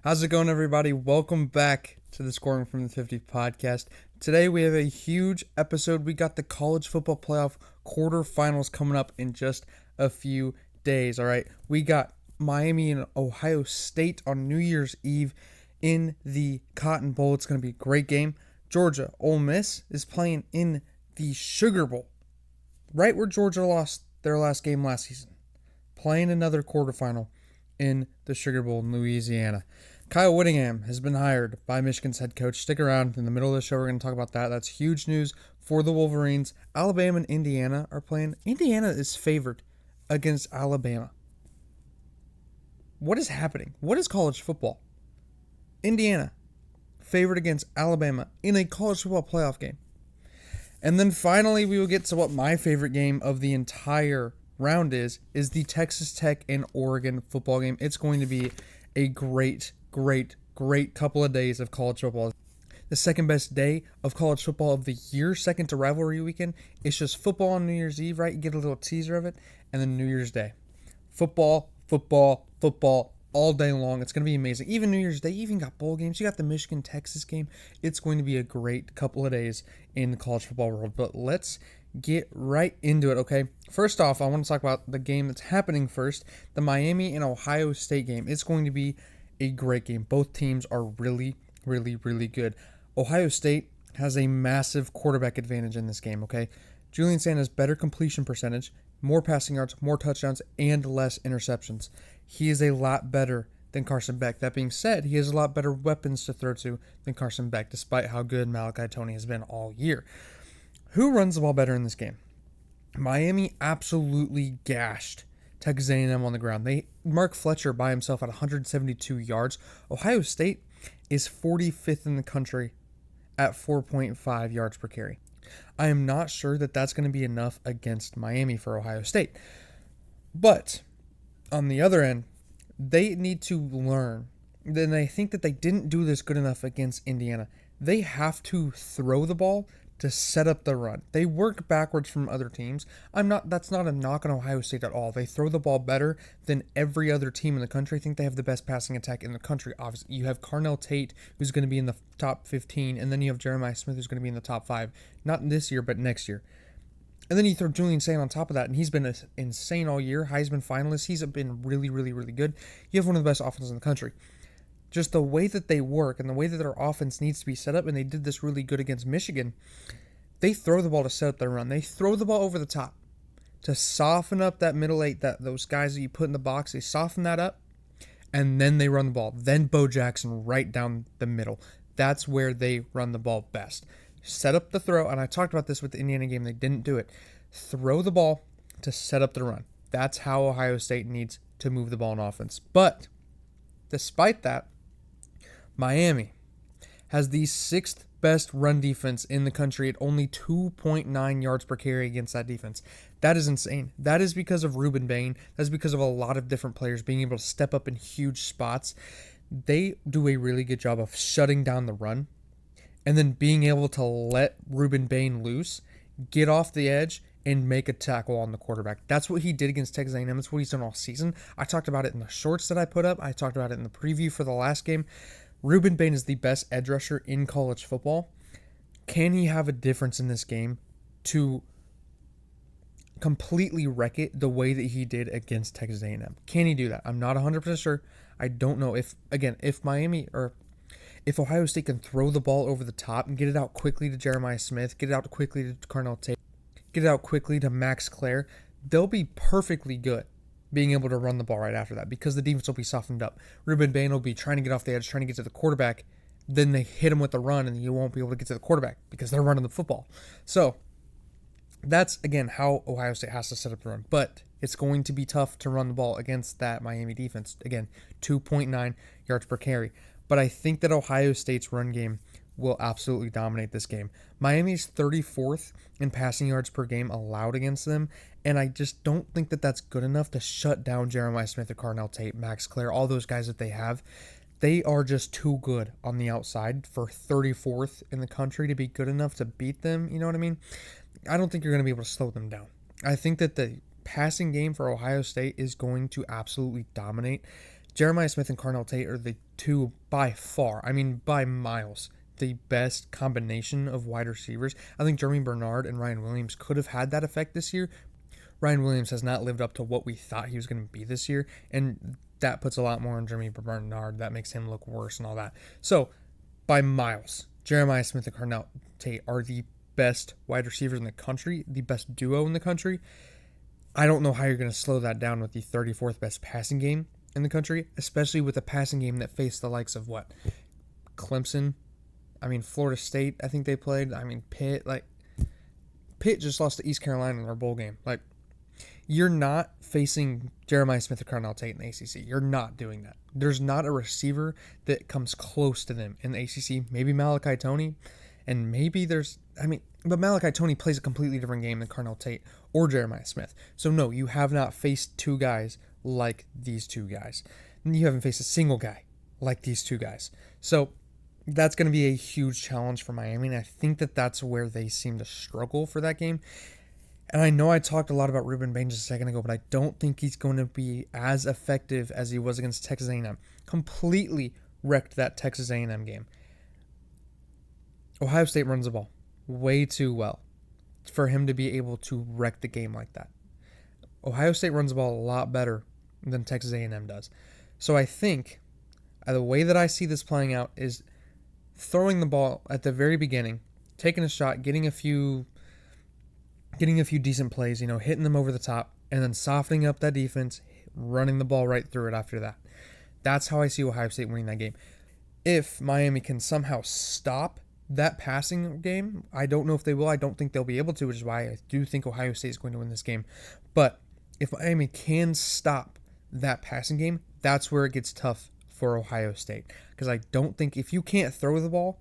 How's it going, everybody? Welcome back to the Scoring from the 50 podcast. Today we have a huge episode. We got the college football playoff quarterfinals coming up in just a few days. All right, we got Miami and Ohio State on New Year's Eve in the Cotton Bowl. It's going to be a great game. Georgia, Ole Miss is playing in the Sugar Bowl, right where Georgia lost their last game last season, playing another quarterfinal in the Sugar Bowl in Louisiana. Kyle Wittingham has been hired by Michigan's head coach. Stick around. In the middle of the show, we're going to talk about that. That's huge news for the Wolverines. Alabama and Indiana are playing. Indiana is favored against Alabama. What is happening? What is college football? Indiana favored against Alabama in a college football playoff game. And then finally, we will get to what my favorite game of the entire round is the Texas Tech and Oregon football game. It's going to be a great couple of days of college football. The second best day of college football of the year, second to rivalry weekend. It's just football on New Year's Eve, right? You get a little teaser of it, and then New Year's Day. Football all day long. It's going to be amazing. Even New Year's Day, you even got bowl games. You got the Michigan-Texas game. It's going to be a great couple of days in the college football world. But let's get right into it, okay? First off, I want to talk about the game that's happening first, the Miami and Ohio State game. It's going to be a great game. Both teams are really good. Ohio State has a massive quarterback advantage in this game, okay? Julian Sand has better completion percentage, more passing yards, more touchdowns, and less interceptions. He is a lot better than Carson Beck. That being said, he has a lot better weapons to throw to than Carson Beck, despite how good Malachi Toney has been all year. Who runs the ball better in this game? Miami absolutely gashed Texas A&M on the ground. Mark Fletcher by himself at 172 yards. Ohio State is 45th in the country at 4.5 yards per carry. I am not sure that that's going to be enough against Miami for Ohio State. But on the other end, they need to learn. Then I think that they didn't do this good enough against Indiana. They have to throw the ball to set up the run. They work backwards from other teams. That's not a knock on Ohio State at all. They throw the ball better than every other team in the country. I think they have the best passing attack in the country. Obviously, you have Carnell Tate, who's going to be in the top 15, and then you have Jeremiah Smith, who's going to be in the top 5. Not this year, but next year. And then you throw Julian Sand on top of that, and he's been insane all year. Heisman finalist. He's been really good. You have one of the best offenses in the country. Just the way that they work and the way that their offense needs to be set up, and they did this really good against Michigan. They throw the ball to set up their run. They throw the ball over the top to soften up that middle eight, those guys that you put in the box. They soften that up, and then they run the ball. Then Bo Jackson right down the middle. That's where they run the ball best. Set up the throw, and I talked about this with the Indiana game. They didn't do it. Throw the ball to set up the run. That's how Ohio State needs to move the ball in offense. But despite that, Miami has the 6th best run defense in the country at only 2.9 yards per carry against that defense. That is insane. That is because of Ruben Bain. That's because of a lot of different players being able to step up in huge spots. They do a really good job of shutting down the run and then being able to let Ruben Bain loose, get off the edge, and make a tackle on the quarterback. That's what he did against Texas A&M. That's what he's done all season. I talked about it in the shorts that I put up. I talked about it in the preview for the last game. Ruben Bain is the best edge rusher in college football. Can he have a difference in this game to completely wreck it the way that he did against Texas A&M? Can he do that? I'm not 100% sure. I don't know if Ohio State can throw the ball over the top and get it out quickly to Jeremiah Smith, get it out quickly to Carnell Tate, get it out quickly to Max Clare, they'll be perfectly good being able to run the ball right after that because the defense will be softened up. Ruben Bain will be trying to get off the edge, trying to get to the quarterback. Then they hit him with the run, and you won't be able to get to the quarterback because they're running the football. So that's, again, how Ohio State has to set up the run. But it's going to be tough to run the ball against that Miami defense. Again, 2.9 yards per carry. But I think that Ohio State's run game will absolutely dominate this game. Miami's 34th in passing yards per game allowed against them, and I just don't think that that's good enough to shut down Jeremiah Smith, Carnell Tate, Max Clare, all those guys that they have. They are just too good on the outside for 34th in the country to be good enough to beat them. You know what I mean? I don't think you're going to be able to slow them down. I think that the passing game for Ohio State is going to absolutely dominate. Jeremiah Smith and Carnell Tate are the two by far, I mean by miles, the best combination of wide receivers. I think Jeremy Bernard and Ryan Williams could have had that effect this year. Ryan Williams has not lived up to what we thought he was going to be this year, and that puts a lot more on Jeremy Bernard. That makes him look worse and all that. So, by miles, Jeremiah Smith and Carnell Tate are the best wide receivers in the country, the best duo in the country. I don't know how you're going to slow that down with the 34th best passing game in the country, especially with a passing game that faced the likes of what? Clemson. I mean, Florida State, I think they played. I mean, Pitt. Pitt just lost to East Carolina in their bowl game. You're not facing Jeremiah Smith or Carnell Tate in the ACC. You're not doing that. There's not a receiver that comes close to them in the ACC. Maybe Malachi Toney, and maybe but Malachi Toney plays a completely different game than Carnell Tate or Jeremiah Smith. So no, you have not faced two guys like these two guys. You haven't faced a single guy like these two guys. So that's going to be a huge challenge for Miami, and I think that that's where they seem to struggle for that game. And I know I talked a lot about Ruben Bain just a second ago, but I don't think he's going to be as effective as he was against Texas A&M. Completely wrecked that Texas A&M game. Ohio State runs the ball way too well for him to be able to wreck the game like that. Ohio State runs the ball a lot better than Texas A&M does. So I think the way that I see this playing out is throwing the ball at the very beginning, taking a shot, getting a few decent plays, hitting them over the top, and then softening up that defense, running the ball right through it after that. That's how I see Ohio State winning that game. If Miami can somehow stop that passing game, I don't know if they will. I don't think they'll be able to, which is why I do think Ohio State is going to win this game. But if Miami can stop that passing game, that's where it gets tough for Ohio State. Because I don't think, if you can't throw the ball,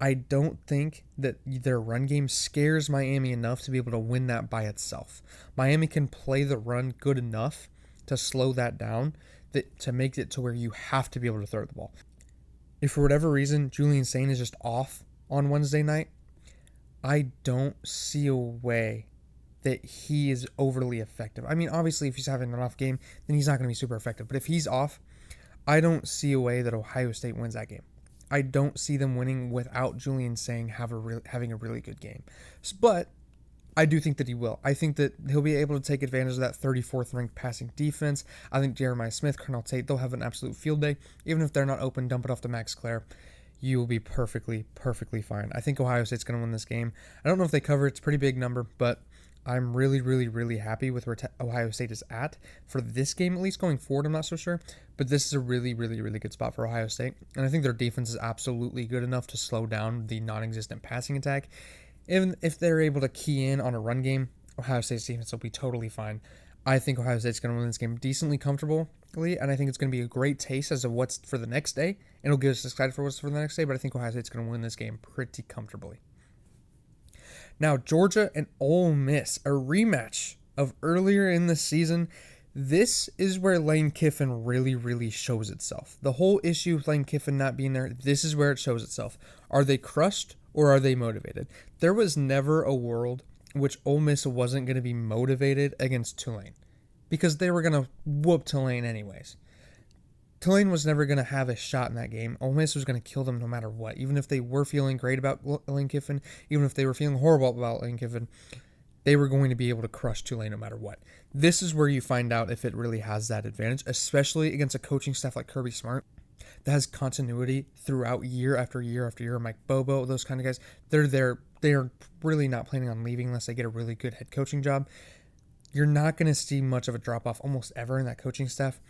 I don't think that their run game scares Miami enough to be able to win that by itself. Miami can play the run good enough to slow that down, to make it to where you have to be able to throw the ball. If for whatever reason Julian Sain is just off on Wednesday night, I don't see a way that he is overly effective. I mean, obviously, if he's having an off game, then he's not going to be super effective. But if he's off, I don't see a way that Ohio State wins that game. I don't see them winning without Julian Sain having a really good game. But I do think that he will. I think that he'll be able to take advantage of that 34th ranked passing defense. I think Jeremiah Smith, Carnell Tate, they'll have an absolute field day. Even if they're not open, dump it off to Max Clare. You will be perfectly fine. I think Ohio State's going to win this game. I don't know if they cover. It's a pretty big number, but I'm really happy with where Ohio State is at for this game, at least going forward. I'm not so sure, but this is a really good spot for Ohio State, and I think their defense is absolutely good enough to slow down the non-existent passing attack. Even if they're able to key in on a run game, Ohio State's defense will be totally fine. I think Ohio State's going to win this game decently comfortably, and I think it's going to be a great taste as of what's for the next day. It'll get us excited for what's for the next day, but I think Ohio State's going to win this game pretty comfortably. Now, Georgia and Ole Miss, a rematch of earlier in the season. This is where Lane Kiffin really shows itself. The whole issue with Lane Kiffin not being there, this is where it shows itself. Are they crushed or are they motivated? There was never a world in which Ole Miss wasn't going to be motivated against Tulane, because they were going to whoop Tulane anyways. Tulane was never going to have a shot in that game. Ole Miss was going to kill them no matter what. Even if they were feeling great about Lane Kiffin, even if they were feeling horrible about Lane Kiffin, they were going to be able to crush Tulane no matter what. This is where you find out if it really has that advantage, especially against a coaching staff like Kirby Smart that has continuity throughout year after year after year. Mike Bobo, those kind of guys, they're there. They are really not planning on leaving unless they get a really good head coaching job. You're not going to see much of a drop-off almost ever in that coaching staff.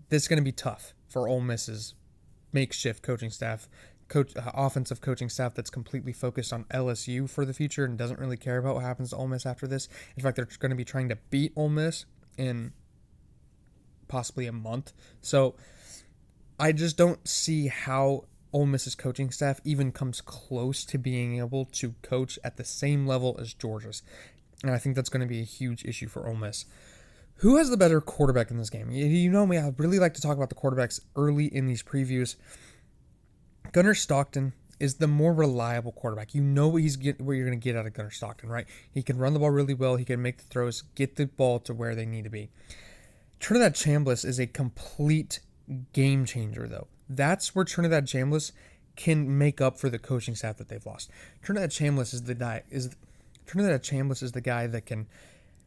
This is going to be tough for Ole Miss's makeshift coaching staff, offensive coaching staff that's completely focused on LSU for the future and doesn't really care about what happens to Ole Miss after this. In fact, they're going to be trying to beat Ole Miss in possibly a month. So I just don't see how Ole Miss's coaching staff even comes close to being able to coach at the same level as Georgia's. And I think that's going to be a huge issue for Ole Miss. Who has the better quarterback in this game? You know me, I really like to talk about the quarterbacks early in these previews. Gunnar Stockton is the more reliable quarterback. You know what you're going to get out of Gunnar Stockton, right? He can run the ball really well. He can make the throws, get the ball to where they need to be. Trinidad Chambliss is a complete game changer, though. That's where Trinidad Chambliss can make up for the coaching staff that they've lost. Trinidad Chambliss is the guy that can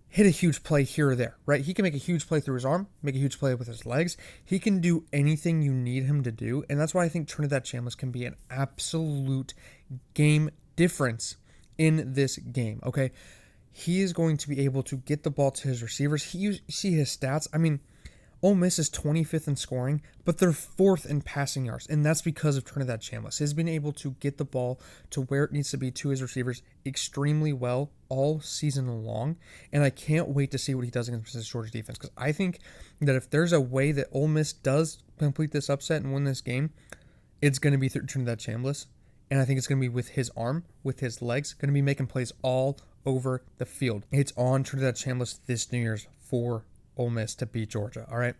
hit a huge play here or there, right? He can make a huge play through his arm, make a huge play with his legs. He can do anything you need him to do, and that's why I think Trinidad Chambliss can be an absolute game difference in this game, okay? He is going to be able to get the ball to his receivers. You see his stats. I mean, Ole Miss is 25th in scoring, but they're 4th in passing yards, and that's because of Trinidad Chambliss. He's been able to get the ball to where it needs to be to his receivers extremely well all season long, and I can't wait to see what he does against this Georgia defense, because I think that if there's a way that Ole Miss does complete this upset and win this game, it's going to be through Trinidad Chambliss, and I think it's going to be with his arm, with his legs, going to be making plays all over the field. It's on Trinidad Chambliss this New Year's for Ole Miss to beat Georgia, all right?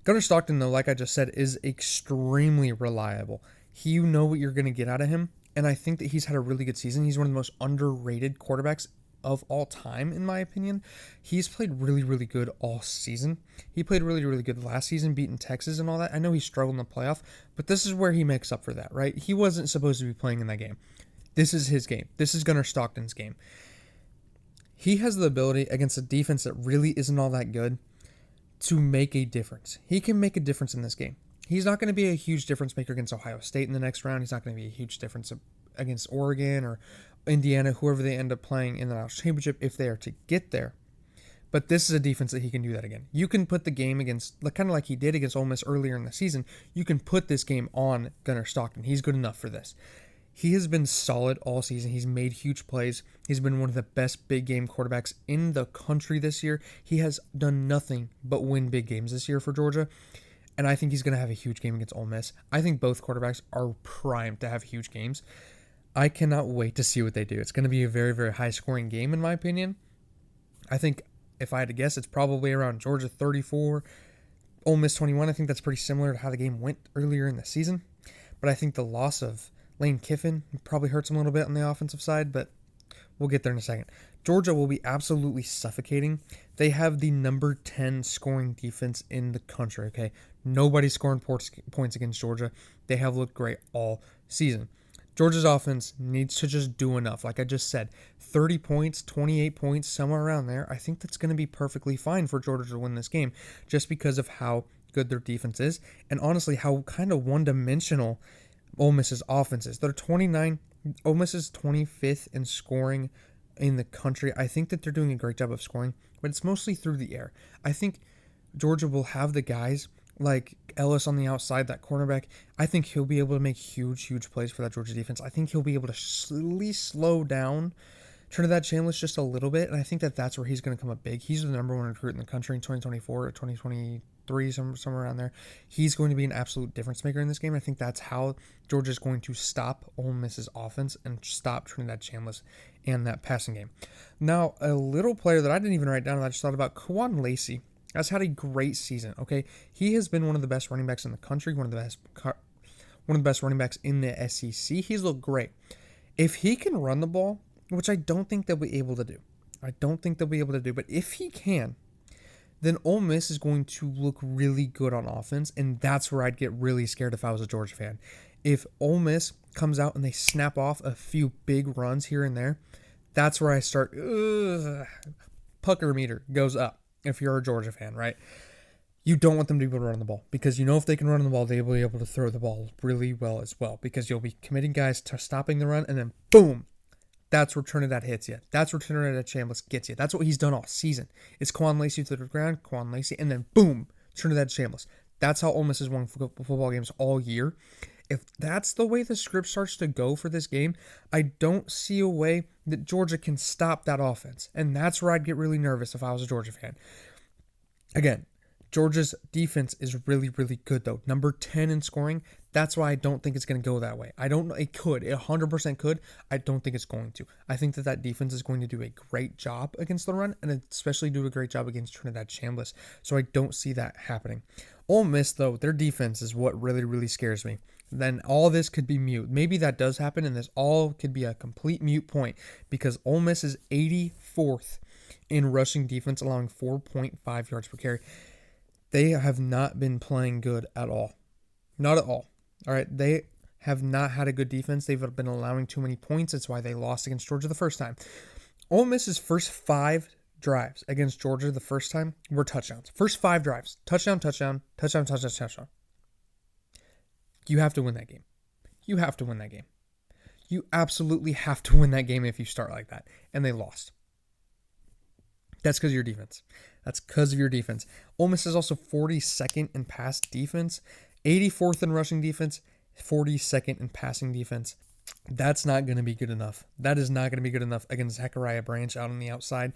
Gunnar Stockton, though, like I just said, is extremely reliable. You know what you're going to get out of him, and I think that he's had a really good season. He's one of the most underrated quarterbacks of all time, in my opinion. He's played really, really good all season. He played really, really good last season, beating Texas and all that. I know he struggled in the playoff, but this is where he makes up for that, right? He wasn't supposed to be playing in that game. This is his game. This is Gunnar Stockton's game. He has the ability against a defense that really isn't all that good to make a difference. He can make a difference in this game. He's not going to be a huge difference maker against Ohio State in the next round. He's not going to be a huge difference against Oregon or Indiana, whoever they end up playing in the national championship if they are to get there. But this is a defense that he can do that again. You can put the game against, kind of like he did against Ole Miss earlier in the season, you can put this game on Gunnar Stockton. He's good enough for this. He has been solid all season. He's made huge plays. He's been one of the best big game quarterbacks in the country this year. He has done nothing but win big games this year for Georgia, and I think he's going to have a huge game against Ole Miss. I think both quarterbacks are primed to have huge games. I cannot wait to see what they do. It's going to be a very, very high-scoring game, in my opinion. I think, if I had to guess, it's probably around Georgia 34, Ole Miss 21. I think that's pretty similar to how the game went earlier in the season, but I think the loss of Lane Kiffin probably hurts him a little bit on the offensive side, but we'll get there in a second. Georgia will be absolutely suffocating. They have the number 10 scoring defense in the country, okay? Nobody's scoring points against Georgia. They have looked great all season. Georgia's offense needs to just do enough. Like I just said, 30 points, 28 points, somewhere around there. I think that's going to be perfectly fine for Georgia to win this game just because of how good their defense is and honestly how kind of one-dimensional Ole Miss's offenses. They're 29. Ole Miss is 25th in scoring in the country. I think that they're doing a great job of scoring, but it's mostly through the air. I think Georgia will have the guys like Ellis on the outside, that cornerback. I think he'll be able to make huge, huge plays for that Georgia defense. I think he'll be able to at least slow down Trinidad Chambliss just a little bit, and I think that that's where he's going to come up big. He's the number one recruit in the country in 2024 or 2023, somewhere around there. He's going to be an absolute difference maker in this game. I think that's how Georgia's going to stop Ole Miss's offense and stop Trinidad Chambliss and that passing game. Now, a little player that I didn't even write down that I just thought about, Kwan Lacey, has had a great season, okay? He has been one of the best running backs in the country, one of the best running backs in the SEC. He's looked great. If he can run the ball, which I don't think they'll be able to do. But if he can, then Ole Miss is going to look really good on offense, and that's where I'd get really scared if I was a Georgia fan. If Ole Miss comes out and they snap off a few big runs here and there, that's where I start, pucker meter goes up if you're a Georgia fan, right? You don't want them to be able to run the ball because you know if they can run the ball, they will be able to throw the ball really well as well because you'll be committing guys to stopping the run, and then boom, that's where Trinidad hits you. That's where Trinidad Chambliss gets you. That's what he's done all season. It's Kwan Lacey to the ground, Kwan Lacey, and then boom, Trinidad Chambliss. That's how Ole Miss has won football games all year. If that's the way the script starts to go for this game, I don't see a way that Georgia can stop that offense. And that's where I'd get really nervous if I was a Georgia fan. Again, Georgia's defense is really, really good, though. Number 10 in scoring. That's why I don't think it's going to go that way. I don't know. It could. It 100% could. I don't think it's going to. I think that defense is going to do a great job against the run and especially do a great job against Trinidad Chambliss. So I don't see that happening. Ole Miss, though, their defense is what really, really scares me. Then all this could be mute. Maybe that does happen, and this all could be a complete mute point because Ole Miss is 84th in rushing defense, allowing 4.5 yards per carry. They have not been playing good at all. Not at all. All right. They have not had a good defense. They've been allowing too many points. That's why they lost against Georgia the first time. Ole Miss's first 5 drives against Georgia the first time were touchdowns. First 5 drives. Touchdown, touchdown, touchdown, touchdown, touchdown. You have to win that game. You have to win that game. You absolutely have to win that game if you start like that. And they lost. That's because of your defense. That's because of your defense. Ole Miss is also 42nd in pass defense, 84th in rushing defense, 42nd in passing defense. That's not going to be good enough. That is not going to be good enough against Zachariah Branch out on the outside.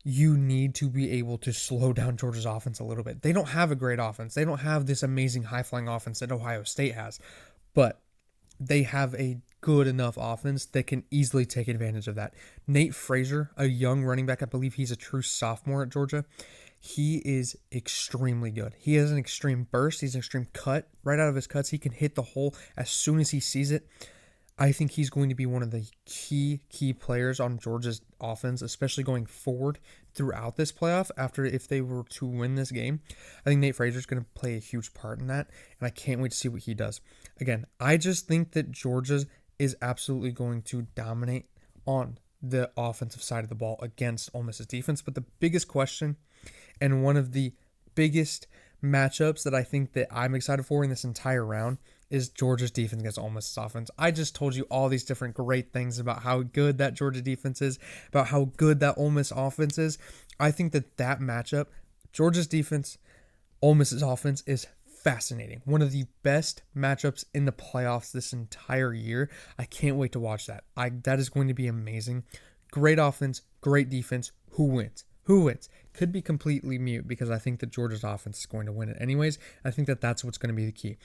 You need to be able to slow down Georgia's offense a little bit. They don't have a great offense. They don't have this amazing high-flying offense that Ohio State has. But they have a good enough offense that can easily take advantage of that. Nate Frazier, a young running back, I believe he's a true sophomore at Georgia. He is extremely good. He has an extreme burst. He's an extreme cut. Right out of his cuts, he can hit the hole as soon as he sees it. I think he's going to be one of the key players on Georgia's offense, especially going forward throughout this playoff if they were to win this game. I think Nate Frazier is going to play a huge part in that, and I can't wait to see what he does. Again, I just think that Georgia is absolutely going to dominate on the offensive side of the ball against Ole Miss's defense. But the biggest question and one of the biggest matchups that I think that I'm excited for in this entire round is Georgia's defense against Ole Miss's offense. I just told you all these different great things about how good that Georgia defense is, about how good that Ole Miss offense is. I think that matchup, Georgia's defense, Ole Miss's offense, is fascinating. One of the best matchups in the playoffs this entire year. I can't wait to watch that. That is going to be amazing. Great offense, great defense. Who wins? Who wins? Could be completely mute because I think that Georgia's offense is going to win it anyways. I think that that's what's going to be the key.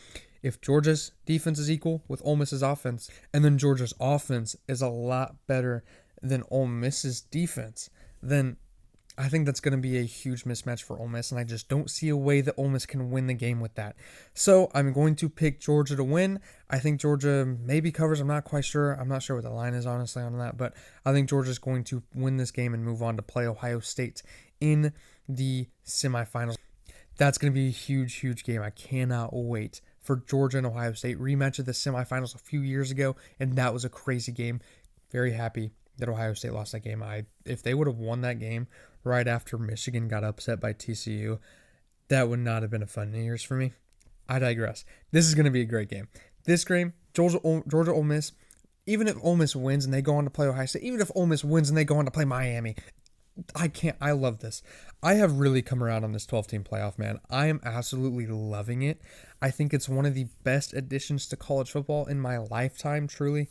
If Georgia's defense is equal with Ole Miss's offense, and then Georgia's offense is a lot better than Ole Miss's defense, then I think that's going to be a huge mismatch for Ole Miss, and I just don't see a way that Ole Miss can win the game with that. So I'm going to pick Georgia to win. I think Georgia maybe covers. I'm not quite sure. I'm not sure what the line is, honestly, on that, but I think Georgia's going to win this game and move on to play Ohio State in the semifinals. That's going to be a huge game. I cannot wait for Georgia and Ohio State rematch of the semifinals a few years ago, and that was a crazy game. Very happy that Ohio State lost that game. If they would have won that game right after Michigan got upset by TCU, that would not have been a fun New Year's for me. I digress. This is going to be a great game. This game, Georgia Ole Miss, even if Ole Miss wins and they go on to play Ohio State, even if Ole Miss wins and they go on to play Miami, I love this. I have really come around on this 12-team playoff, man. I am absolutely loving it. I think it's one of the best additions to college football in my lifetime, truly.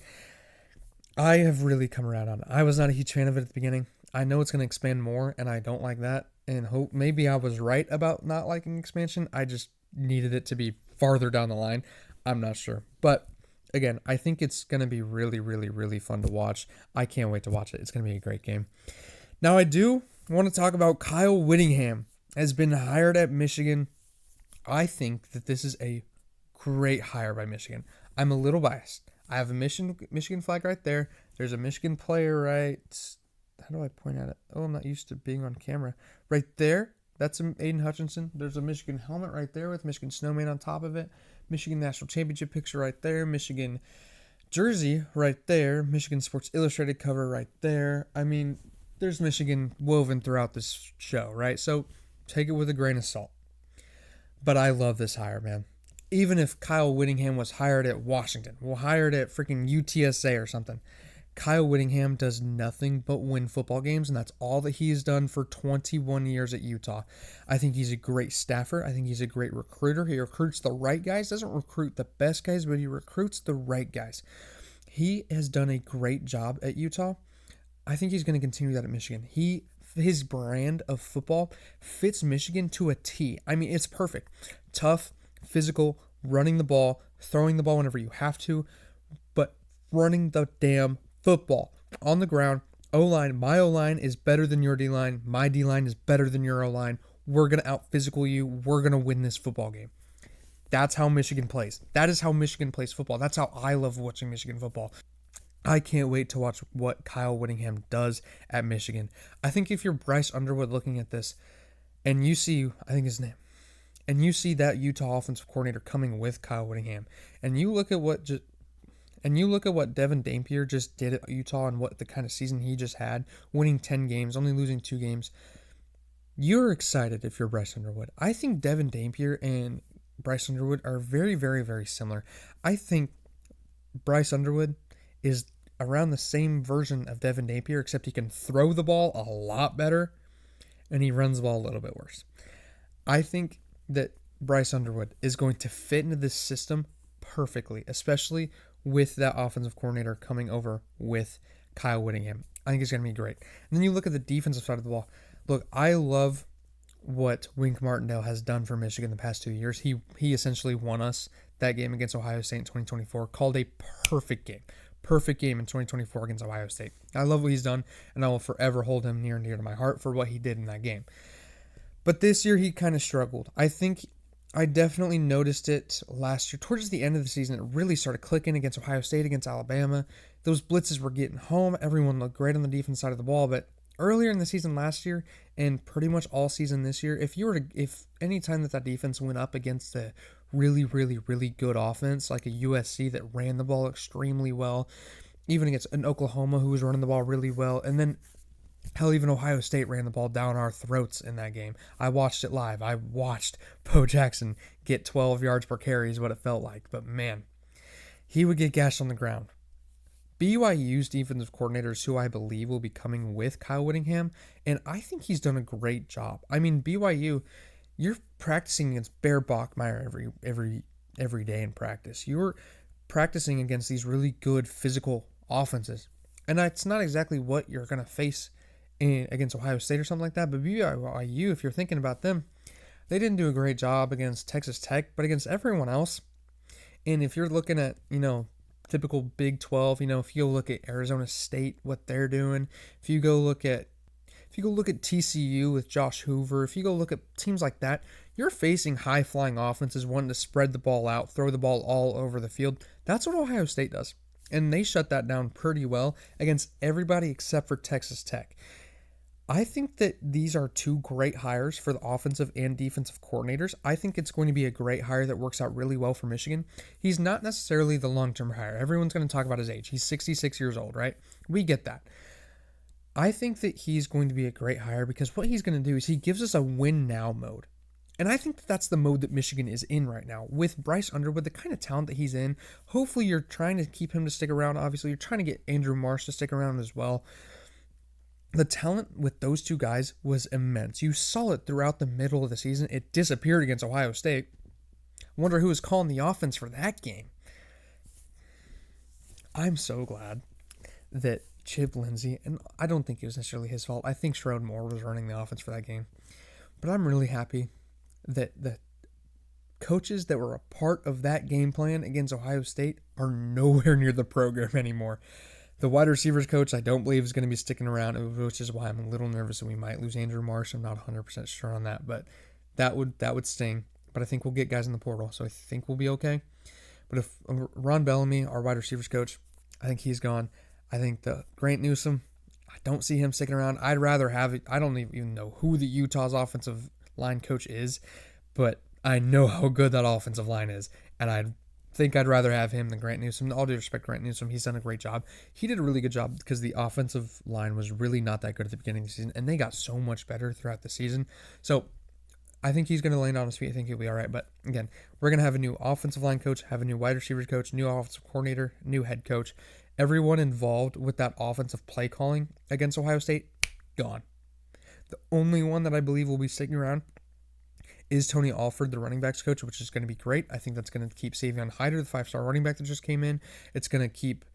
I have really come around on it. I was not a huge fan of it at the beginning. I know it's going to expand more, and I don't like that. And hope maybe I was right about not liking expansion. I just needed it to be farther down the line. I'm not sure. But again, I think it's going to be really fun to watch. I can't wait to watch it. It's going to be a great game. Now, I do want to talk about Kyle Wittingham has been hired at Michigan. I think that this is a great hire by Michigan. I'm a little biased. I have a Michigan flag right there. There's a Michigan player right. How do I point at it? Oh, I'm not used to being on camera. Right there, that's Aiden Hutchinson. There's a Michigan helmet right there with Michigan Snowman on top of it. Michigan National Championship picture right there. Michigan jersey right there. Michigan Sports Illustrated cover right there. I mean, there's Michigan woven throughout this show, right? So take it with a grain of salt. But I love this hire, man. Even if Kyle Wittingham was hired at Washington, hired at freaking UTSA or something, Kyle Wittingham does nothing but win football games, and that's all that he's done for 21 years at Utah. I think he's a great staffer. I think he's a great recruiter. He recruits the right guys. Doesn't recruit the best guys, but he recruits the right guys. He has done a great job at Utah. I think he's going to continue that at Michigan. His brand of football fits Michigan to a T. I mean, it's perfect. Tough, physical, running the ball, throwing the ball whenever you have to, but running the damn football on the ground. O-line, my O-line is better than your D-line. My D-line is better than your O-line. We're going to out-physical you. We're going to win this football game. That's how Michigan plays. That is how Michigan plays football. That's how I love watching Michigan football. I can't wait to watch what Kyle Wittingham does at Michigan. I think if you're Bryce Underwood looking at this and you see, I think his name, and you see that Utah offensive coordinator coming with Kyle Wittingham, and you look at what Devin Dampier just did at Utah and what the kind of season he just had, winning 10 games, only losing 2 games. You're excited if you're Bryce Underwood. I think Devin Dampier and Bryce Underwood are very, very, very similar. I think Bryce Underwood is around the same version of Devin Dampier, except he can throw the ball a lot better and he runs the ball a little bit worse. I think that Bryce Underwood is going to fit into this system perfectly, especially with that offensive coordinator coming over with Kyle Wittingham. I think it's going to be great. And then you look at the defensive side of the ball. Look, I love what Wink Martindale has done for Michigan the past 2 years. He essentially won us that game against Ohio State in 2024, called a perfect game. Perfect game in 2024 against Ohio State. I love what he's done, and I will forever hold him near and dear to my heart for what he did in that game. But this year, he kind of struggled. I think I definitely noticed it last year. Towards the end of the season, it really started clicking against Ohio State, against Alabama. Those blitzes were getting home. Everyone looked great on the defense side of the ball, but earlier in the season last year and pretty much all season this year, if any time that defense went up against a really, really, really good offense like a USC that ran the ball extremely well, even against an Oklahoma who was running the ball really well, and then hell, even Ohio State ran the ball down our throats in that game. I watched it live. I watched Bo Jackson get 12 yards per carry is what it felt like, but man, he would get gashed on the ground. BYU's defensive coordinators, who I believe will be coming with Kyle Wittingham, and I think he's done a great job. I mean, BYU, you're practicing against Bear Bachmeier every day in practice. You're practicing against these really good physical offenses, and that's not exactly what you're going to face against Ohio State or something like that. But BYU, if you're thinking about them, they didn't do a great job against Texas Tech, but against everyone else. And if you're looking at, typical Big 12, if you go look at Arizona State, what they're doing, if you go look at TCU with Josh Hoover, if you go look at teams like that, you're facing high-flying offenses wanting to spread the ball out, throw the ball all over the field. That's what Ohio State does. And they shut that down pretty well against everybody except for Texas Tech. I think that these are two great hires for the offensive and defensive coordinators. I think it's going to be a great hire that works out really well for Michigan. He's not necessarily the long-term hire. Everyone's going to talk about his age. He's 66 years old, right? We get that. I think that he's going to be a great hire because what he's going to do is he gives us a win-now mode. And I think that's the mode that Michigan is in right now. With Bryce Underwood, the kind of talent that he's in, hopefully you're trying to keep him to stick around. Obviously, you're trying to get Andrew Marsh to stick around as well. The talent with those two guys was immense. You saw it throughout the middle of the season. It disappeared against Ohio State. Wonder who was calling the offense for that game. I'm so glad that Chip Lindsey, and I don't think it was necessarily his fault. I think Sherrod Moore was running the offense for that game. But I'm really happy that the coaches that were a part of that game plan against Ohio State are nowhere near the program anymore. The wide receivers coach, I don't believe, is going to be sticking around, which is why I'm a little nervous that we might lose Andrew Marsh. I'm not 100% sure on that, but that would sting. But I think we'll get guys in the portal, so I think we'll be okay. But if Ron Bellamy, our wide receivers coach, I think he's gone. I think the Grant Newsome, I don't see him sticking around. I'd rather have it. I don't even know who the Utah's offensive line coach is, but I know how good that offensive line is, and I think I'd rather have him than Grant Newsome. All due respect, Grant Newsome, he's done a great job. He did a really good job because the offensive line was really not that good at the beginning of the season, and they got so much better throughout the season. So I think he's going to land on his feet. I think he'll be all right. But again, we're going to have a new offensive line coach, have a new wide receivers coach, new offensive coordinator, new head coach. Everyone involved with that offensive play calling against Ohio State, gone. The only one that I believe will be sticking around is Tony Alford, the running backs coach, which is going to be great. I think that's going to keep Savion Hyder, the 5-star running back that just came in. It's going to keep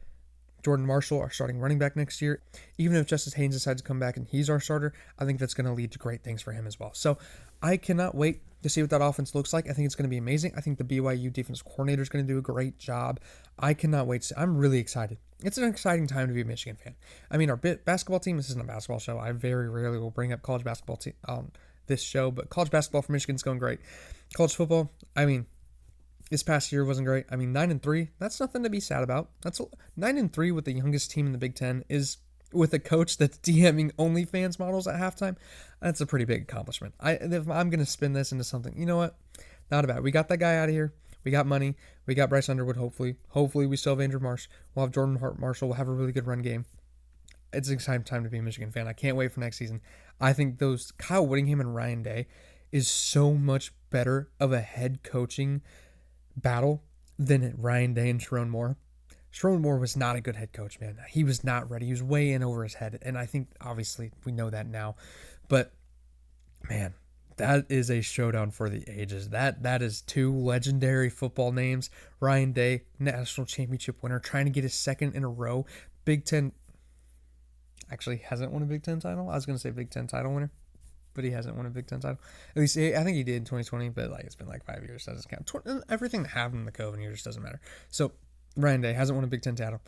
Jordan Marshall, our starting running back next year. Even if Justice Haynes decides to come back and he's our starter, I think that's going to lead to great things for him as well. So I cannot wait to see what that offense looks like. I think it's going to be amazing. I think the BYU defensive coordinator is going to do a great job. I cannot wait to see. I'm really excited. It's an exciting time to be a Michigan fan. I mean, our basketball team, this isn't a basketball show. I very rarely will bring up college basketball team this show, but college basketball for Michigan's going great. College football, I mean, this past year wasn't great. I mean, 9-3, that's nothing to be sad about. 9-3 with the youngest team in the Big Ten is with a coach that's DMing OnlyFans models at halftime, that's a pretty big accomplishment. If I'm going to spin this into something, you know what? Not bad. We got that guy out of here. We got money. We got Bryce Underwood, hopefully. Hopefully we still have Andrew Marsh. We'll have Jordan Marshall. We'll have a really good run game. It's an exciting time to be a Michigan fan. I can't wait for next season. I think those Kyle Wittingham and Ryan Day is so much better of a head coaching battle than Ryan Day and Sharon Moore. Sharon Moore was not a good head coach, man. He was not ready. He was way in over his head. And I think, obviously, we know that now. But, man, that is a showdown for the ages. That is two legendary football names. Ryan Day, national championship winner, trying to get his second in a row. Big Ten actually hasn't won a Big Ten title. I was going to say Big Ten title winner, but he hasn't won a Big Ten title. At least, I think he did in 2020, but it's been 5 years. So that doesn't count. Everything that happened in the COVID year just doesn't matter. So, Ryan Day hasn't won a Big Ten title.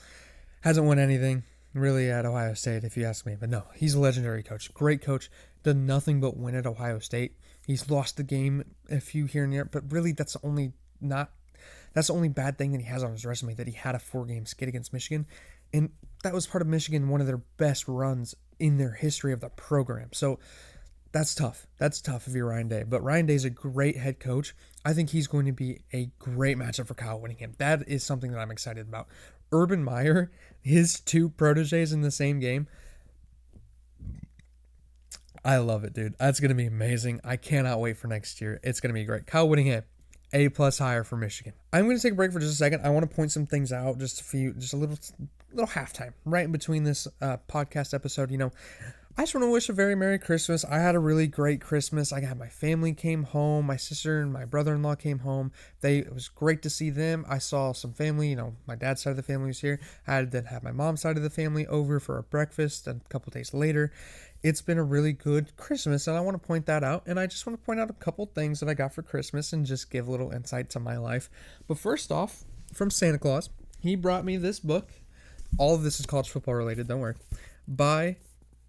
Hasn't won anything really at Ohio State, if you ask me. But no, he's a legendary coach. Great coach. Done nothing but win at Ohio State. He's lost the game a few here and there, but really that's the only bad thing that he has on his resume, that he had a 4-game skid against Michigan. And that was part of Michigan, one of their best runs in their history of the program. So that's tough. That's tough if you're Ryan Day. But Ryan Day's a great head coach. I think he's going to be a great matchup for Kyle Wittingham. That is something that I'm excited about. Urban Meyer, his two proteges in the same game. I love it, dude. That's going to be amazing. I cannot wait for next year. It's going to be great. Kyle Wittingham, A+ higher for Michigan. I'm going to take a break for just a second. I want to point some things out, just a little halftime right in between this podcast episode. I just want to wish a very Merry Christmas. I had a really great Christmas. I had my family came home. My sister and my brother-in-law came home. It was great to see them. I saw some family. My dad's side of the family was here. I had to have my mom's side of the family over for a breakfast a couple days later. It's been a really good Christmas, and I want to point that out. And I just want to point out a couple things that I got for Christmas and just give a little insight to my life. But first off, from Santa Claus, he brought me this book. All of this is college football related, don't worry. By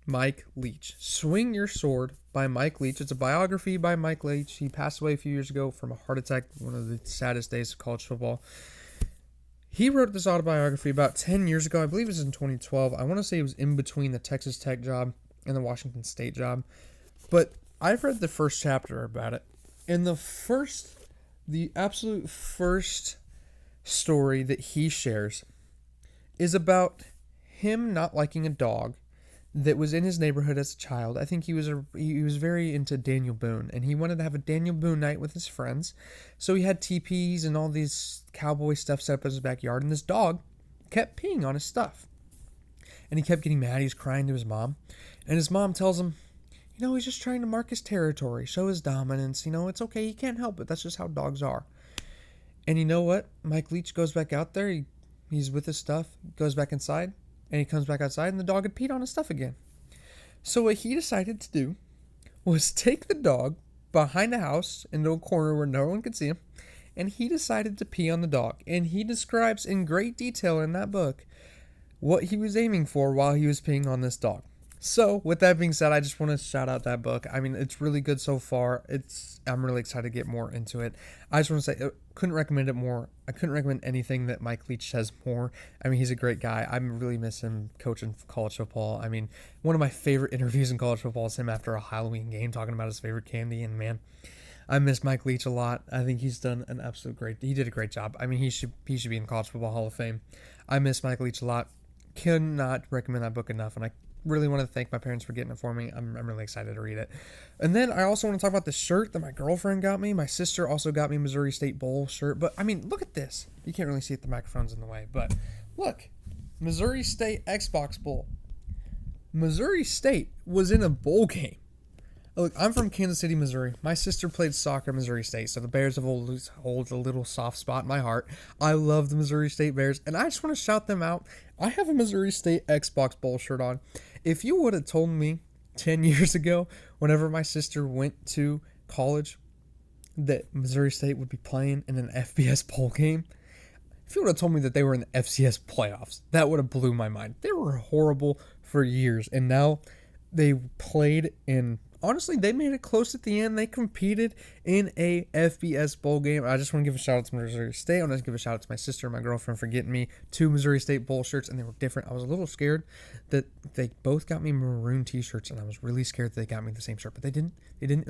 Mike Leach. Swing Your Sword by Mike Leach. It's a biography by Mike Leach. He passed away a few years ago from a heart attack, one of the saddest days of college football. He wrote this autobiography about 10 years ago. I believe it was in 2012. I want to say it was in between the Texas Tech job and the Washington State job. But I've read the first chapter about it. And the absolute first story that he shares is about him not liking a dog that was in his neighborhood as a child. I think he was very into Daniel Boone, and he wanted to have a Daniel Boone night with his friends. So he had teepees and all these cowboy stuff set up in his backyard, and this dog kept peeing on his stuff. And he kept getting mad. He was crying to his mom, and his mom tells him, he's just trying to mark his territory, show his dominance. It's okay. He can't help it. That's just how dogs are. And you know what? Mike Leach goes back out there. He's with his stuff, goes back inside, and he comes back outside, and the dog had peed on his stuff again. So what he decided to do was take the dog behind the house into a corner where no one could see him, and he decided to pee on the dog. And he describes in great detail in that book what he was aiming for while he was peeing on this dog. So, with that being said, I just want to shout out that book. I mean, it's really good so far. I'm really excited to get more into it. I just want to say, I couldn't recommend it more. I couldn't recommend anything that Mike Leach says more. I mean, he's a great guy. I really miss him coaching college football. I mean, one of my favorite interviews in college football is him after a Halloween game talking about his favorite candy. And man, I miss Mike Leach a lot. I think he's done an he did a great job. I mean, he should be in College Football Hall of Fame. I miss Mike Leach a lot. Cannot recommend that book enough. And I really want to thank my parents for getting it for me. I'm really excited to read it. And then I also want to talk about the shirt that my girlfriend got me. My sister also got me a Missouri State Bowl shirt. But, I mean, look at this. You can't really see it. The microphone's in the way. But, look. Missouri State Xbox Bowl. Missouri State was in a bowl game. Look, I'm from Kansas City, Missouri. My sister played soccer at Missouri State, so the Bears have hold a little soft spot in my heart. I love the Missouri State Bears, and I just want to shout them out. I have a Missouri State Xbox Bowl shirt on. If you would have told me 10 years ago, whenever my sister went to college, that Missouri State would be playing in an FBS bowl game, if you would have told me that they were in the FCS playoffs, that would have blew my mind. They were horrible for years, and now they played in honestly, they made it close at the end. They competed in a FBS bowl game. I just want to give a shout out to Missouri State. I want to give a shout out to my sister and my girlfriend for getting me 2 Missouri State bowl shirts, and they were different. I was a little scared that they both got me maroon t-shirts, and I was really scared that they got me the same shirt, but they didn't. It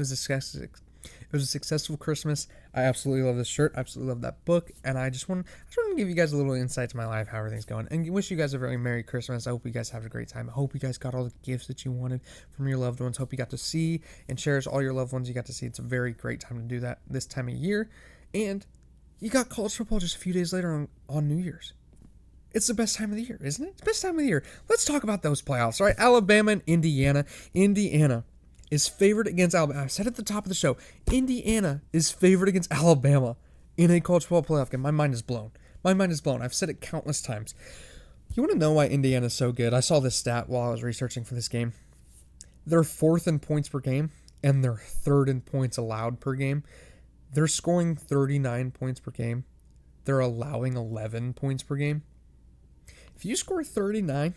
was a successful Christmas. I absolutely love this shirt. I absolutely love that book. And I just want to give you guys a little insight to my life, how everything's going. And wish you guys a very Merry Christmas. I hope you guys have a great time. I hope you guys got all the gifts that you wanted from your loved ones. Hope you got to see and cherish all your loved ones you got to see. It's a very great time to do that this time of year. And you got college football just a few days later on New Year's. It's the best time of the year, isn't it? It's the best time of the year. Let's talk about those playoffs. All right, Alabama and Indiana. Indiana is favored against Alabama. I said at the top of the show, Indiana is favored against Alabama in a college football playoff game. My mind is blown. I've said it countless times. You want to know why Indiana is so good? I saw this stat while I was researching for this game. They're 4th in points per game, and they're 3rd in points allowed per game. They're scoring 39 points per game. They're allowing 11 points per game. If you score 39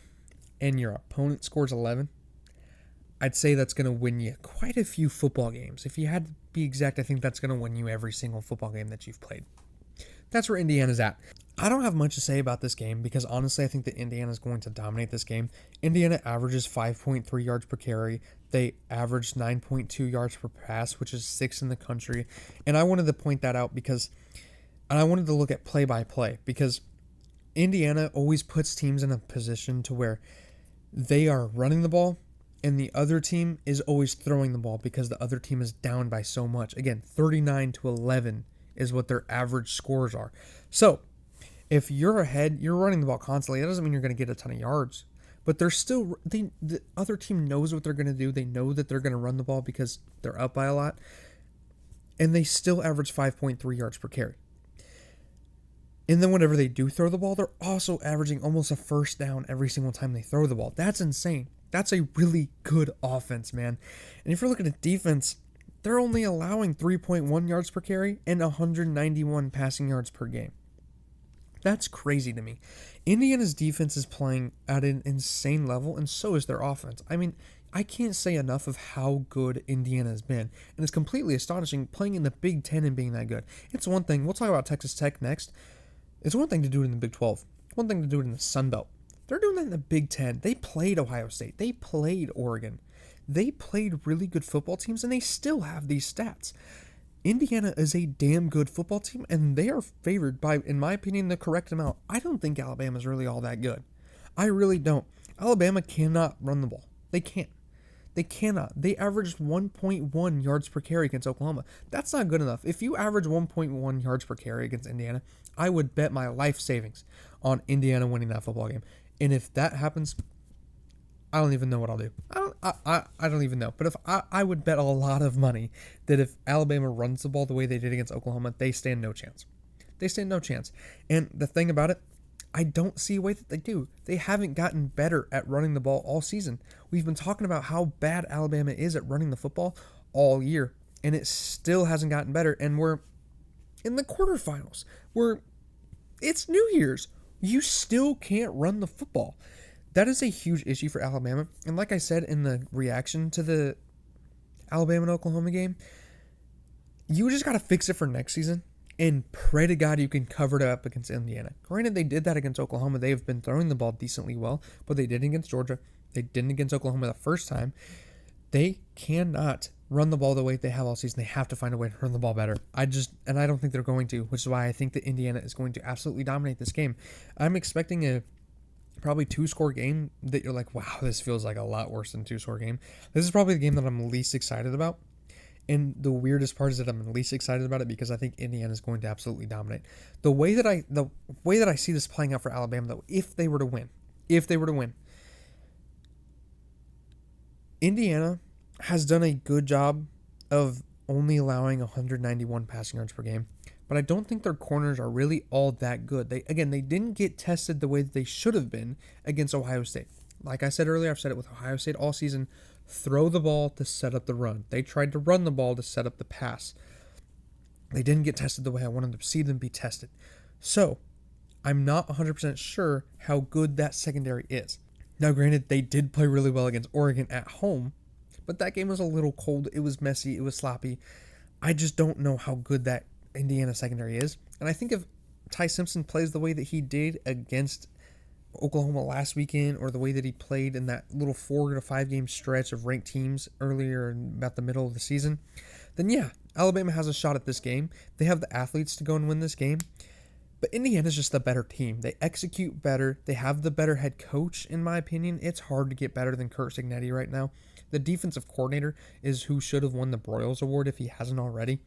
and your opponent scores 11, I'd say that's going to win you quite a few football games. If you had to be exact, I think that's going to win you every single football game that you've played. That's where Indiana's at. I don't have much to say about this game because honestly, I think that Indiana's going to dominate this game. Indiana averages 5.3 yards per carry. They averaged 9.2 yards per pass, which is 6th in the country. And I wanted to point that out and I wanted to look at play-by-play because Indiana always puts teams in a position to where they are running the ball and the other team is always throwing the ball because the other team is down by so much. Again, 39-11 is what their average scores are. So, if you're ahead, you're running the ball constantly. That doesn't mean you're going to get a ton of yards. But the other team knows what they're going to do. They know that they're going to run the ball because they're up by a lot. And they still average 5.3 yards per carry. And then whenever they do throw the ball, they're also averaging almost a first down every single time they throw the ball. That's insane. That's a really good offense, man. And if you're looking at defense, they're only allowing 3.1 yards per carry and 191 passing yards per game. That's crazy to me. Indiana's defense is playing at an insane level, and so is their offense. I mean, I can't say enough of how good Indiana has been, and it's completely astonishing playing in the Big Ten and being that good. It's one thing, we'll talk about Texas Tech next. It's one thing to do it in the Big 12. One thing to do it in the Sun Belt. They're doing that in the Big Ten. They played Ohio State. They played Oregon. They played really good football teams, and they still have these stats. Indiana is a damn good football team, and they are favored by, in my opinion, the correct amount. I don't think Alabama's really all that good. I really don't. Alabama cannot run the ball. They can't. They cannot. They averaged 1.1 yards per carry against Oklahoma. That's not good enough. If you average 1.1 yards per carry against Indiana, I would bet my life savings on Indiana winning that football game. And if that happens, I don't even know what I'll do. I don't even know. But if I would bet a lot of money that if Alabama runs the ball the way they did against Oklahoma, they stand no chance. They stand no chance. And the thing about it, I don't see a way that they do. They haven't gotten better at running the ball all season. We've been talking about how bad Alabama is at running the football all year, and it still hasn't gotten better. And we're in the quarterfinals. It's New Year's. You still can't run the football. That is a huge issue for Alabama. And like I said in the reaction to the Alabama and Oklahoma game, you just got to fix it for next season and pray to God you can cover it up against Indiana. Granted, they did that against Oklahoma. They have been throwing the ball decently well, but they didn't against Georgia. They didn't against Oklahoma the first time. They cannot run the ball the way they have all season. They have to find a way to run the ball better. I don't think they're going to, which is why I think that Indiana is going to absolutely dominate this game. I'm expecting a probably 2-score game that you're like, wow, this feels like a lot worse than a 2-score game. This is probably the game that I'm least excited about. And the weirdest part is that I'm least excited about it because I think Indiana is going to absolutely dominate. The way that I see this playing out for Alabama, though, if they were to win, Indiana has done a good job of only allowing 191 passing yards per game, but I don't think their corners are really all that good. They didn't get tested the way that they should have been against Ohio State. Like I said earlier, I've said it with Ohio State all season, throw the ball to set up the run. They tried to run the ball to set up the pass. They didn't get tested the way I wanted to see them be tested. So, I'm not 100% sure how good that secondary is. Now, granted, they did play really well against Oregon at home, but that game was a little cold. It was messy. It was sloppy. I just don't know how good that Indiana secondary is. And I think if Ty Simpson plays the way that he did against Oklahoma last weekend, or the way that he played in that little 4 to 5 game stretch of ranked teams earlier in about the middle of the season, then yeah, Alabama has a shot at this game. They have the athletes to go and win this game. But Indiana's just the better team. They execute better. They have the better head coach, in my opinion. It's hard to get better than Kurt Cignetti right now. The defensive coordinator is who should have won the Broyles Award if he hasn't already.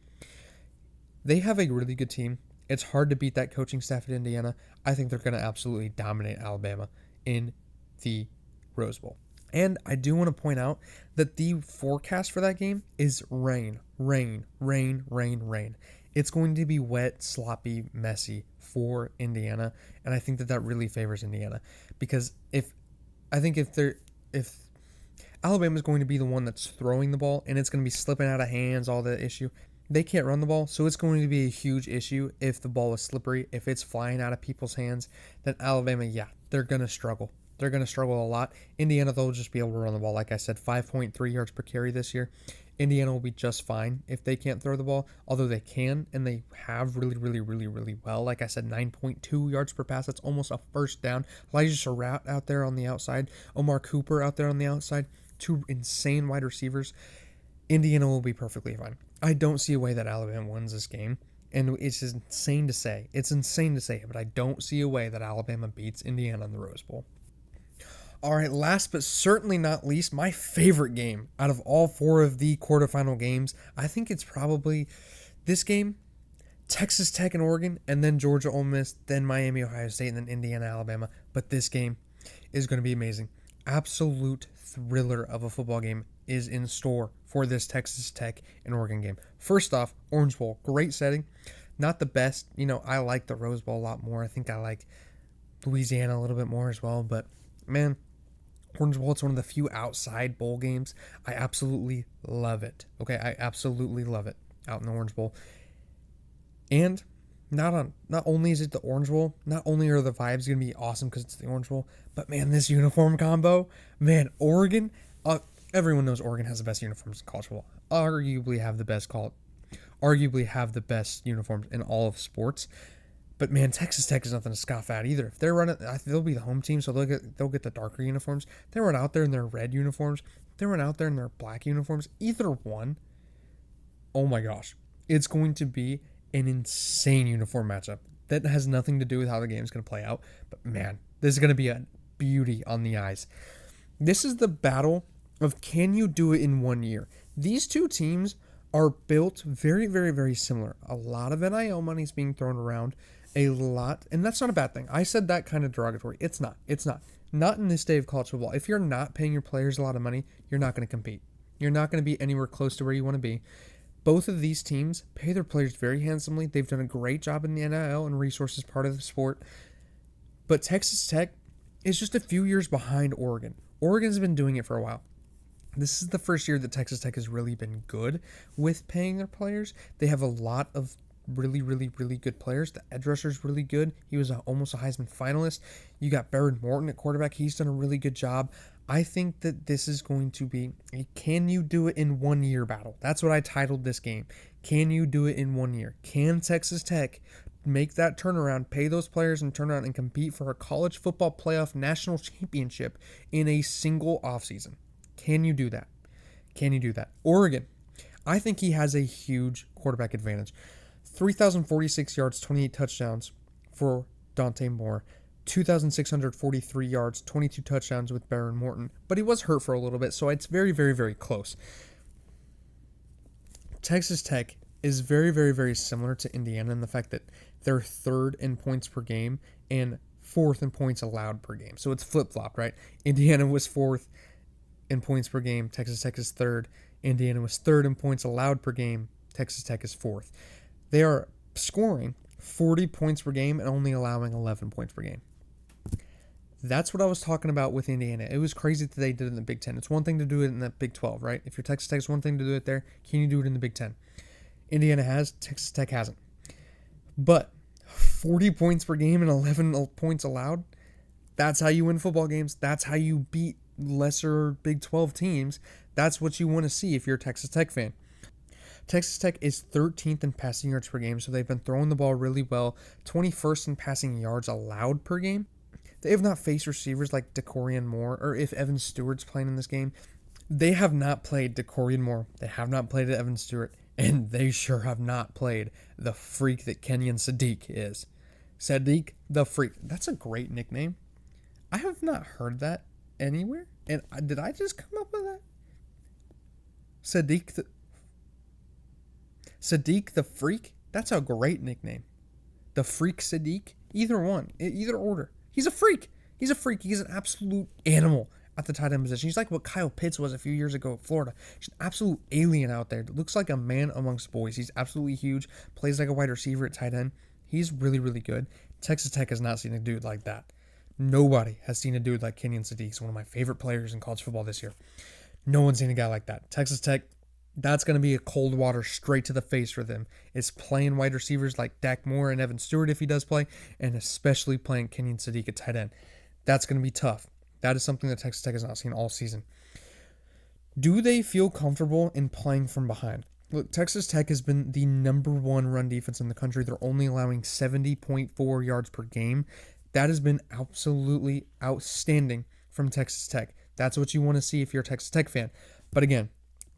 They have a really good team. It's hard to beat that coaching staff at Indiana. I think they're going to absolutely dominate Alabama in the Rose Bowl. And I do want to point out that the forecast for that game is rain, rain, rain, rain, rain. It's going to be wet, sloppy, messy for Indiana, and I think that really favors Indiana, because if Alabama's going to be the one that's throwing the ball and it's going to be slipping out of hands, all the issue. They can't run the ball, so it's going to be a huge issue if the ball is slippery, if it's flying out of people's hands. Then Alabama, yeah, they're going to struggle. They're going to struggle a lot. Indiana, they'll just be able to run the ball. Like I said, 5.3 yards per carry this year. Indiana will be just fine if they can't throw the ball, although they can, and they have really, really, really, really well. Like I said, 9.2 yards per pass. That's almost a first down. Elijah Surratt out there on the outside. Omar Cooper out there on the outside. 2 insane wide receivers. Indiana will be perfectly fine. I don't see a way that Alabama wins this game, and it's just insane to say. It's insane to say, but I don't see a way that Alabama beats Indiana in the Rose Bowl. All right, last but certainly not least, my favorite game out of all 4 of the quarterfinal games. I think it's probably this game, Texas Tech and Oregon, and then Georgia, Ole Miss, then Miami, Ohio State, and then Indiana, Alabama. But this game is going to be amazing. Absolute thriller of a football game is in store for this Texas Tech and Oregon game. First off, Orange Bowl, great setting. Not the best. I like the Rose Bowl a lot more. I think I like Louisiana a little bit more as well. But, man, Orange Bowl, it's one of the few outside bowl games. I absolutely love it. Okay, I absolutely love it out in the Orange Bowl. And not only is it the Orange Bowl, not only are the vibes going to be awesome because it's the Orange Bowl, but, man, this uniform combo, man, Oregon, everyone knows Oregon has the best uniforms in college football. Arguably have the best uniforms in all of sports. But, man, Texas Tech is nothing to scoff at either. If they're running, they'll be the home team, so they'll get the darker uniforms. They run out there in their red uniforms. They run out there in their black uniforms. Either one, oh my gosh, it's going to be an insane uniform matchup. That has nothing to do with how the game's going to play out. But, man, this is going to be a beauty on the eyes. This is the battle of can you do it in 1 year. These two teams are built very, very, very similar. A lot of NIL money is being thrown around. A lot, and that's not a bad thing. I said that kind of derogatory. It's not. Not in this day of college football. If you're not paying your players a lot of money, you're not going to compete. You're not going to be anywhere close to where you want to be. Both of these teams pay their players very handsomely. They've done a great job in the NIL and resources part of the sport. But Texas Tech is just a few years behind Oregon. Oregon's been doing it for a while. This is the first year that Texas Tech has really been good with paying their players. They have a lot of really, really, really good players. The edge rusher is really good. He was almost a Heisman finalist. You got Baron Morton at quarterback. He's done a really good job. I think that this is going to be a can you do it in 1 year battle. That's what I titled this game. Can you do it in 1 year? Can Texas Tech make that turnaround, pay those players, and turn around and compete for a college football playoff national championship in a single offseason? Can you do that? Can you do that? Oregon, I think he has a huge quarterback advantage. 3,046 yards, 28 touchdowns for Dante Moore. 2,643 yards, 22 touchdowns with Baron Morton. But he was hurt for a little bit, so it's very, very, very close. Texas Tech is very, very, very similar to Indiana in the fact that they're 3rd in points per game and 4th in points allowed per game. So it's flip-flopped, right? Indiana was 4th in points per game. Texas Tech is 3rd. Indiana was 3rd in points allowed per game. Texas Tech is 4th. They are scoring 40 points per game and only allowing 11 points per game. That's what I was talking about with Indiana. It was crazy that they did it in the Big Ten. It's one thing to do it in the Big 12, right? If you're Texas Tech, it's one thing to do it there. Can you do it in the Big Ten? Indiana has, Texas Tech hasn't. But 40 points per game and 11 points allowed, that's how you win football games. That's how you beat lesser Big 12 teams. That's what you want to see if you're a Texas Tech fan. Texas Tech is 13th in passing yards per game, so they've been throwing the ball really well. 21st in passing yards allowed per game. They have not faced receivers like DeCorian Moore, or if Evan Stewart's playing in this game. They have not played DeCorian Moore. They have not played Evan Stewart. And they sure have not played the freak that Kenyon Sadiq is. Sadiq the Freak. That's a great nickname. I have not heard that anywhere. And did I just come up with that? Sadiq the Freak? That's a great nickname. The Freak Sadiq? Either one. Either order. He's a freak. He's a freak. He's an absolute animal at the tight end position. He's like what Kyle Pitts was a few years ago at Florida. He's an absolute alien out there. Looks like a man amongst boys. He's absolutely huge. Plays like a wide receiver at tight end. He's really, really good. Texas Tech has not seen a dude like that. Nobody has seen a dude like Kenyon Sadiq. He's one of my favorite players in college football this year. No one's seen a guy like that. Texas Tech, that's going to be a cold water straight to the face for them. It's playing wide receivers like Dak Moore and Evan Stewart if he does play, and especially playing Kenyon Sadiq at tight end. That's going to be tough. That is something that Texas Tech has not seen all season. Do they feel comfortable in playing from behind? Look, Texas Tech has been the number one run defense in the country. They're only allowing 70.4 yards per game. That has been absolutely outstanding from Texas Tech. That's what you want to see if you're a Texas Tech fan. But again,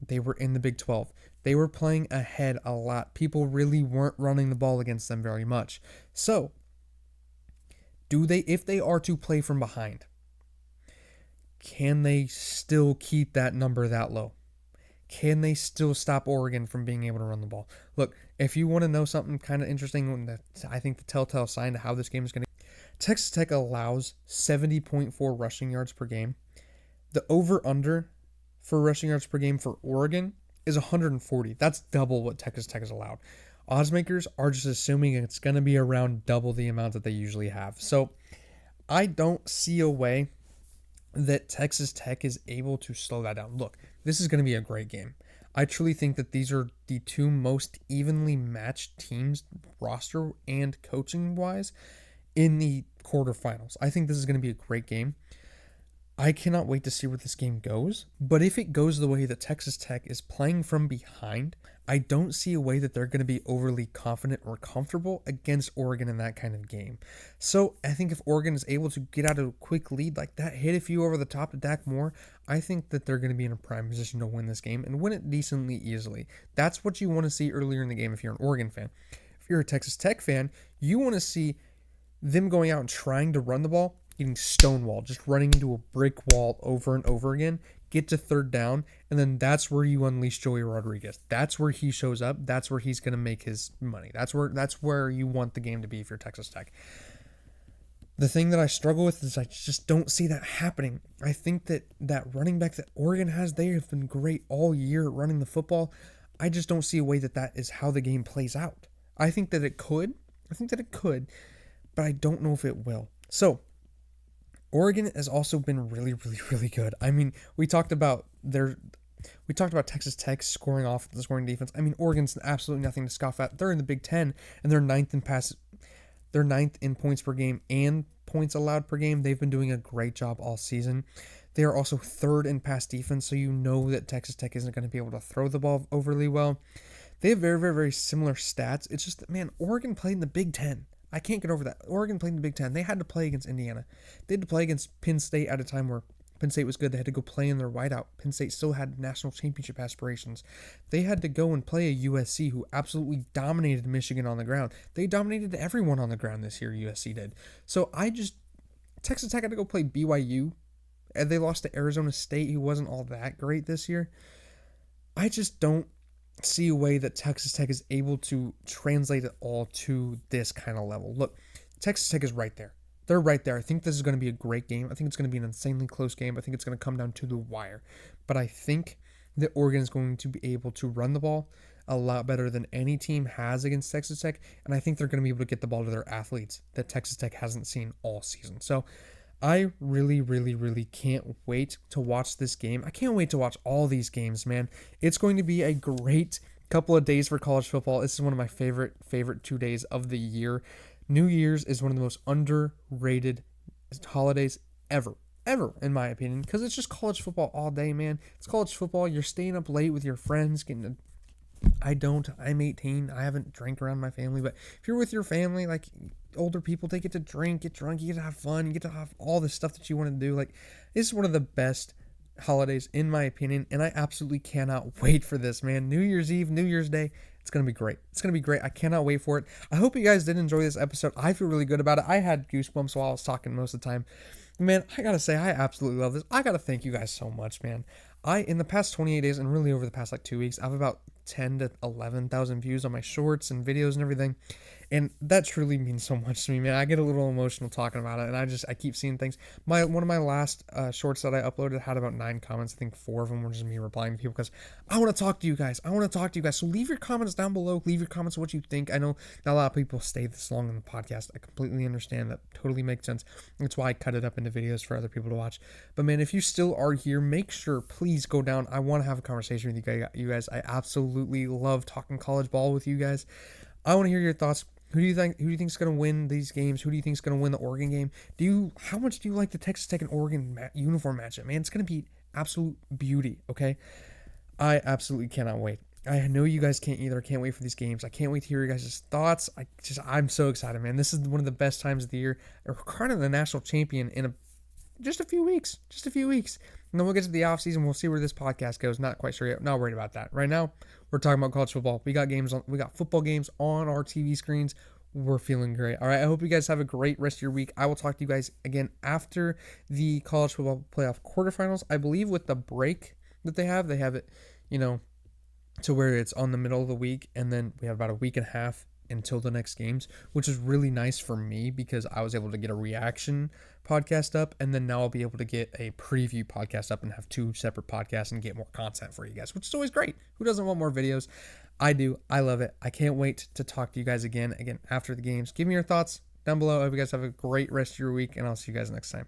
they were in the Big 12. They were playing ahead a lot. People really weren't running the ball against them very much. So, if they are to play from behind, can they still keep that number that low? Can they still stop Oregon from being able to run the ball? Look, if you want to know something kind of interesting, I think the telltale sign to how this game is going to be, Texas Tech allows 70.4 rushing yards per game. The over-under for rushing yards per game for Oregon is 140. That's double what Texas Tech has allowed. Odds makers are just assuming it's going to be around double the amount that they usually have. So I don't see a way that Texas Tech is able to slow that down. Look, this is going to be a great game. I truly think that these are the two most evenly matched teams, roster and coaching-wise, in the quarterfinals. I think this is going to be a great game. I cannot wait to see where this game goes, but if it goes the way that Texas Tech is playing from behind, I don't see a way that they're going to be overly confident or comfortable against Oregon in that kind of game. So I think if Oregon is able to get out a quick lead like that, hit a few over the top to Dak Moore, I think that they're going to be in a prime position to win this game and win it decently easily. That's what you want to see earlier in the game if you're an Oregon fan. If you're a Texas Tech fan, you want to see them going out and trying to run the ball, getting stonewalled, just running into a brick wall over and over again, get to third down, and then that's where you unleash Joey Rodriguez. That's where he shows up. That's where he's going to make his money. That's where you want the game to be if you're Texas Tech. The thing that I struggle with is I just don't see that happening. I think that running back that Oregon has, they have been great all year at running the football. I just don't see a way that is how the game plays out. I think that it could. But I don't know if it will. So, Oregon has also been really, really, really good. I mean, we talked about Texas Tech scoring off the scoring defense. I mean, Oregon's absolutely nothing to scoff at. They're in the Big Ten, and they're ninth in points per game and points allowed per game. They've been doing a great job all season. They are also third in pass defense, so you know that Texas Tech isn't going to be able to throw the ball overly well. They have very, very, very similar stats. It's just that, man, Oregon played in the Big Ten. I can't get over that. Oregon played in the Big Ten. They had to play against Indiana. They had to play against Penn State at a time where Penn State was good. They had to go play in their whiteout. Penn State still had national championship aspirations. They had to go and play a USC who absolutely dominated Michigan on the ground. They dominated everyone on the ground this year, USC did. So Texas Tech had to go play BYU, and they lost to Arizona State, who wasn't all that great this year. I just don't see a way that Texas Tech is able to translate it all to this kind of level. Look, Texas Tech is right there. They're right there. I think this is going to be a great game. I think it's going to be an insanely close game. I think it's going to come down to the wire. But I think that Oregon is going to be able to run the ball a lot better than any team has against Texas Tech. And I think they're going to be able to get the ball to their athletes that Texas Tech hasn't seen all season. So I really, really, really can't wait to watch this game. I can't wait to watch all these games, man. It's going to be a great couple of days for college football. This is one of my favorite 2 days of the year. New Year's is one of the most underrated holidays ever. ever, in my opinion, because it's just college football all day, man. It's college football. You're staying up late with your friends, I'm 18. I haven't drank around my family, but if you're with your family, like older people, they get to drink, get drunk, you get to have fun, you get to have all this stuff that you want to do. Like, this is one of the best holidays, in my opinion, and I absolutely cannot wait for this, man. New Year's Eve, New Year's Day. It's going to be great. It's going to be great. I cannot wait for it. I hope you guys did enjoy this episode. I feel really good about it. I had goosebumps while I was talking most of the time. Man, I got to say, I absolutely love this. I got to thank you guys so much, man. In the past 28 days, and really over the past like 2 weeks, I have about 10 to 11,000 views on my shorts and videos and everything. And that truly means so much to me, man. I get a little emotional talking about it, and I keep seeing things. One of my last shorts that I uploaded had about 9 comments. I think 4 of them were just me replying to people because I want to talk to you guys. So leave your comments down below. Leave your comments what you think. I know not a lot of people stay this long on the podcast. I completely understand. That totally makes sense. That's why I cut it up into videos for other people to watch. But man, if you still are here, make sure, please go down. I want to have a conversation with you guys. I absolutely love talking college ball with you guys. I want to hear your thoughts. Who do you think is going to win these games? Who do you think is going to win the Oregon game? How much do you like the Texas Tech and Oregon uniform matchup? Man, it's going to be absolute beauty, okay? I absolutely cannot wait. I know you guys can't either. I can't wait for these games. I can't wait to hear your guys' thoughts. I'm so excited, man. This is one of the best times of the year. We're kind of the national champion in just a few weeks. And then we'll get to the offseason. We'll see where this podcast goes. Not quite sure yet. Not worried about that. Right now, we're talking about college football. We got football games on our TV screens. We're feeling great. All right. I hope you guys have a great rest of your week. I will talk to you guys again after the college football playoff quarterfinals. I believe with the break that they have it, to where it's on the middle of the week, and then we have about a week and a half until the next games, which is really nice for me because I was able to get a reaction podcast up, and then now I'll be able to get a preview podcast up and have 2 separate podcasts and get more content for you guys, which is always great. Who doesn't want more videos? I do. I love it. I can't wait to talk to you guys again after the games. Give me your thoughts down below. I hope you guys have a great rest of your week, and I'll see you guys next time.